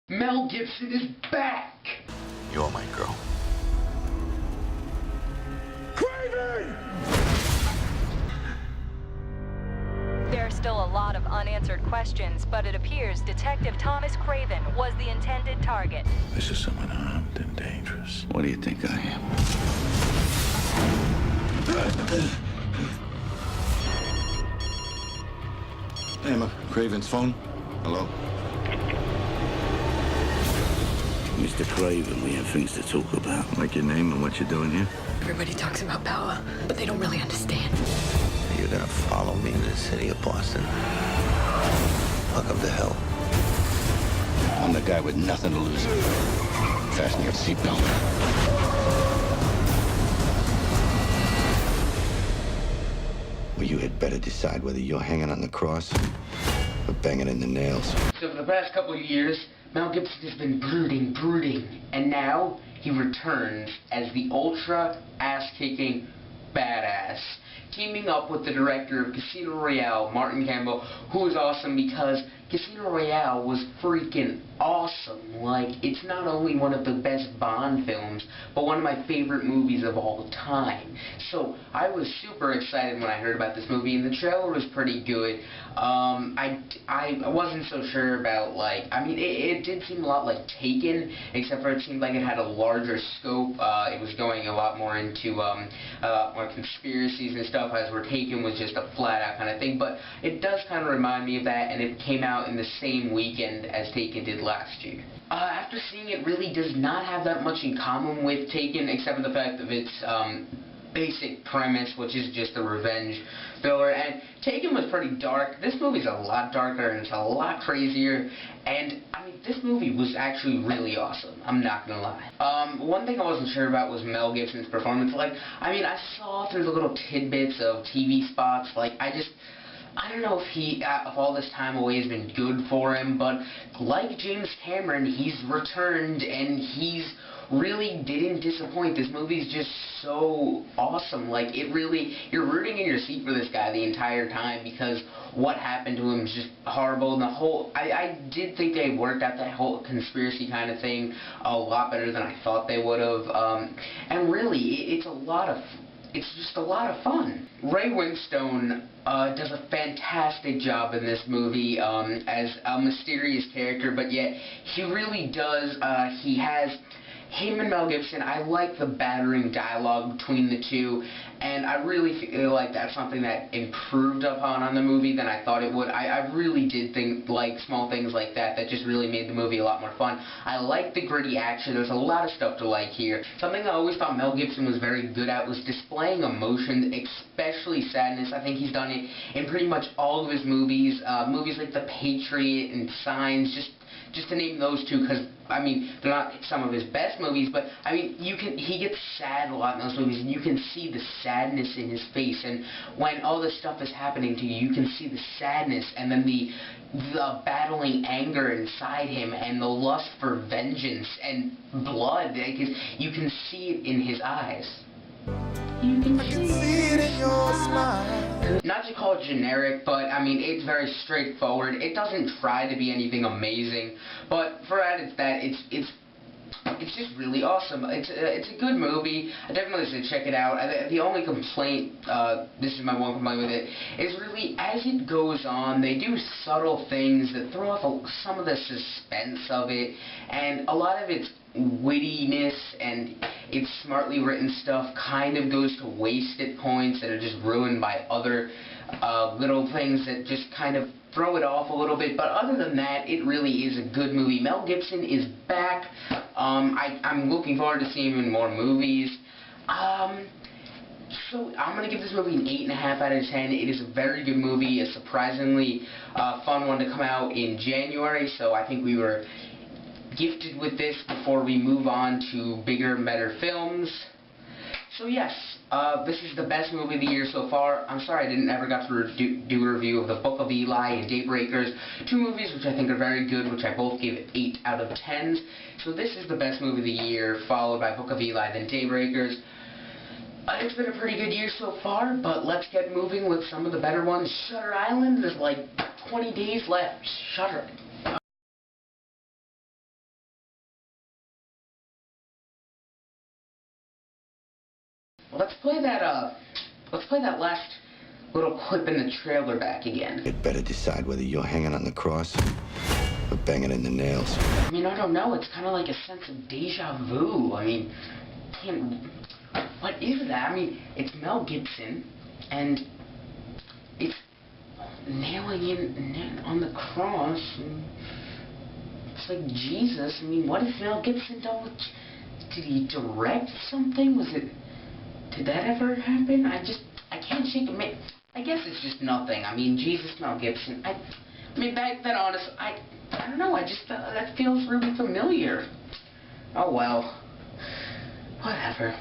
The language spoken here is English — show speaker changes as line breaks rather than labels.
Mel Gibson is back!
You're my girl.
There are still a lot of unanswered questions, but it appears Detective Thomas Craven was the intended target.
This is someone armed and dangerous.
What do you think I am? Emma, Craven's phone. Hello? Mr. Craven, we have things to talk about. Like your name and what you're doing here?
Everybody talks about power, but they don't really understand.
You're gonna follow me to the city of Boston. Welcome to hell.
I'm the guy with nothing to lose. Fasten your seatbelt. Well, you had better decide whether you're hanging on the cross or banging in the nails.
So for the past couple of years, Mel Gibson has been brooding, and now he returns as the ultra ass-kicking badass, teaming up with the director of Casino Royale, Martin Campbell, who is awesome because Casino Royale was freaking awesome. Like, it's not only one of the best Bond films, but one of my favorite movies of all time. So, I was super excited when I heard about this movie, and the trailer was pretty good. I wasn't so sure about, like, I mean, it did seem a lot like Taken, except for it seemed like it had a larger scope. It was going a lot more into, more conspiracies and stuff, as where Taken was just a flat-out kind of thing, but it does kind of remind me of that, and it came out in the same weekend as Taken did last year. After seeing it, really does not have that much in common with Taken, except for the fact of its basic premise, which is just a revenge thriller. And Taken was pretty dark. This movie's a lot darker and it's a lot crazier. And I mean, this movie was actually really awesome. I'm not gonna lie. One thing I wasn't sure about was Mel Gibson's performance. Like, I mean, I saw through the little tidbits of TV spots. Like, I don't know if if all this time away has been good for him, but like James Cameron, he's returned and he's really didn't disappoint. This movie's just so awesome. Like, it really, you're rooting in your seat for this guy the entire time because what happened to him is just horrible. And the whole, I did think they worked out that whole conspiracy kind of thing a lot better than I thought they would have. And really, it's just a lot of fun. Ray Winstone does a fantastic job in this movie as a mysterious character, but yet he really does, him and Mel Gibson, I like the battering dialogue between the two, and I really feel like that's something that improved upon on the movie than I thought it would. I really did think, like, small things like that just really made the movie a lot more fun. I like the gritty action. There's a lot of stuff to like here. Something I always thought Mel Gibson was very good at was displaying emotion, especially sadness. I think he's done it in pretty much all of his movies. Movies like The Patriot and Signs, just to name those two, because, I mean, they're not some of his best movies, but, I mean, he gets sad a lot in those movies, and you can see the sadness in his face, and when all this stuff is happening to you, you can see the sadness, and then the battling anger inside him, and the lust for vengeance and blood, because you can see it in his eyes. You can see it in your smile. Not to call it generic, but I mean, it's very straightforward. It doesn't try to be anything amazing, but for that, it's just really awesome. It's a good movie. I definitely say check it out. The only complaint, this is my one complaint with it, is really as it goes on, they do subtle things that throw off some of the suspense of it, and a lot of its wittiness and its smartly written stuff kind of goes to waste at points that are just ruined by other little things that just kind of throw it off a little bit. But other than that, it really is a good movie. Mel Gibson is back. I'm looking forward to seeing him in more movies. So I'm going to give this movie an 8.5 out of 10. It is a very good movie, a surprisingly fun one to come out in January, so I think we were gifted with this before we move on to bigger and better films. So yes, this is the best movie of the year so far. I'm sorry I didn't ever got to do a review of The Book of Eli and Daybreakers, two movies which I think are very good, which I both gave 8 out of 10s. So this is the best movie of the year, followed by Book of Eli, then Daybreakers. It's been a pretty good year so far, but let's get moving with some of the better ones. Shutter Island, there's like 20 days left. Shutter. let's play that last little clip in the trailer back again.
You'd better decide whether you're hanging on the cross or banging in the nails.
I mean, I don't know. It's kind of like a sense of deja vu. I mean, what is that? I mean, it's Mel Gibson, and it's nailing in on the cross. And it's like Jesus. I mean, what if Mel Gibson don't? Did he direct something? Did that ever happen? I can't shake it. I guess it's just nothing. I mean, Jesus, Mel Gibson. I mean, back then, honest, I don't know. I just that feels really familiar. Oh well, whatever.